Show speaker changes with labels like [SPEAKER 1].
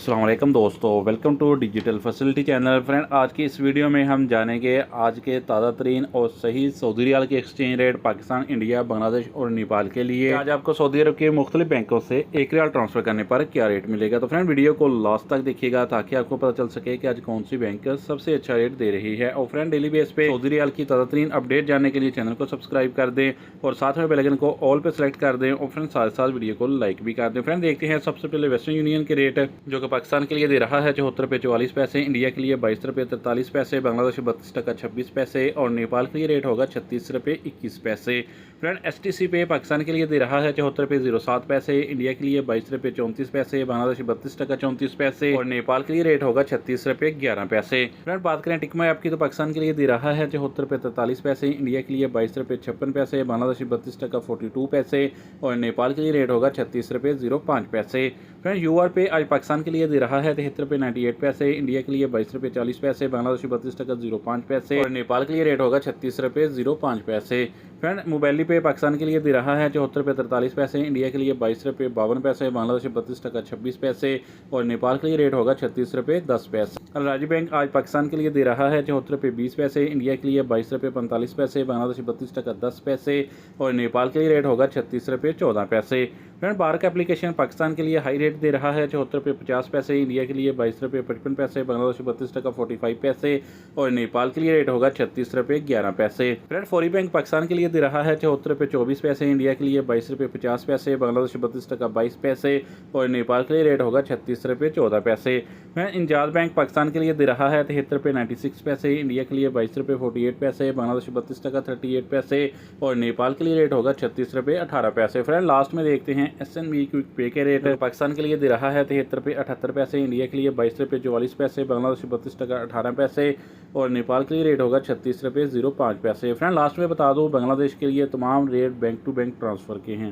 [SPEAKER 1] अस्सलाम वालेकुम दोस्तों, welcome to digital facility channel. Friend, आज की इस वीडियो में हम जानेंगे आज के ताज़ा तरीन और सही सऊदी रियाल के exchange rate Pakistan, India, Bangladesh और नेपाल के लिए। आज आपको सऊदी अरब के मुख्तलिफ बैंकों से एक रियाल ट्रांसफ़र करने पर क्या रेट मिलेगा। तो फ्रेंड, वीडियो को लास्ट तक देखिएगा ताकि आपको पता चल सके कि आज कौन सी बैंक सबसे अच्छा रेट दे रही है। और फ्रेंड, डेली बेस पे सऊदी रियाल की ताज़ा तरीन अपडेट जानने के लिए चैनल को सब्सक्राइब कर दें और साथ में बेल आइकन को ऑल पे सेलेक्ट कर दें और फ्रेंड साथ साथ वीडियो को लाइक भी कर दें। फ्रेंड, देखते हैं सबसे पहले वेस्टर्न यूनियन के रेट जो कि पाकिस्तान के लिए दे रहा है 74 रुपये 44 पैसे, इंडिया के लिए 22 रुपये 43 पैसे, बांग्लादेश 32 टका 26 पैसे और नेपाल के लिए रेट होगा 36 रुपये 21 पैसे। फ्रेंड, STC पे पाकिस्तान के लिए दे रहा है 74 रुपये 07 पैसे, इंडिया के लिए 22 रुपये 34 पैसे, बांग्लादेश 32 टका 34 पैसे और नेपाल के लिए रेट होगा 36 रुपये 11 पैसे। फ्रेंड, बात करें टिकमा ऐप की तो पाकिस्तान के लिए दे रहा है 74 रुपये 43 पैसे, इंडिया के लिए 22 रुपये 56 पैसे, बांग्लादेश 32 टका 42 पैसे और नेपाल के लिए रेट होगा 36 रुपये 05 पैसे। फ्रेंड, UR पे आज पाकिस्तान के लिए दे रहा है 73 रुपये 98 पैसे, इंडिया के लिए 22 रुपये 40 पैसे, बांग्लादेश 32 टका 05 पैसे और नेपाल के लिए रेट होगा 36 रुपये 05 पैसे। फ्रेंड, मोबाइल पे पाकिस्तान के लिए दे रहा है 74 रुपये 43 पैसे, इंडिया के लिए 22 रुपये 52 पैसे, बांग्लादेश 32 टका 26 पैसे और नेपाल के लिए रेट होगा 36 रुपये 10 पैसे। अल-राजी बैंक आज पाकिस्तान के लिए दे रहा है 74 रुपये 20 पैसे, इंडिया के लिए 22 रुपये 45 पैसे, बांग्लादेश 32 टका 10 पैसे और नेपाल के लिए रेट होगा 36 रुपये 14 पैसे। फ्रेंड, बारक एप्लीकेशन पाकिस्तान के लिए हाई रेट दे रहा है 74 रुपये 50 पैसे, इंडिया के लिए 22 रुपये 55 पैसे, बांग्लादेश 32 टका 45 पैसे और नेपाल के लिए रेट होगा 36 रुपये 11 पैसे। फ्रेंड, फौरी बैंक पाकिस्तान के लिए दे रहा है 74 रुपये 24 पैसे, इंडिया के लिए 22 रुपये 50 पैसे, बांग्लादेश 32 टका 22 पैसे और नेपाल के लिए रेट होगा 36 रुपये 14 पैसे। फ्रेंड, इंजाज बैंक पाकिस्तान के लिए दे रहा है 73 रुपये 96 पैसे, इंडिया के लिए 22 रुपये 48 पैसे, बांग्लादेश 32 टका 38 पैसे और नेपाल के लिए रेट होगा 36 रुपये 18 पैसे। फ्रेंड, लास्ट में देखते हैं SNB क्विक पे के रेट पाकिस्तान के लिए दे रहा है 73 रुपये 78 पैसे, इंडिया के लिए 22 रुपये 44 पैसे, बांग्लादेश 32 टका 18 पैसे और नेपाल के लिए रेट होगा 36 रुपये 05 पैसे। फ्रेंड, लास्ट में बता दूं बांग्लादेश के लिए तमाम rate bank to bank transfer के हैं।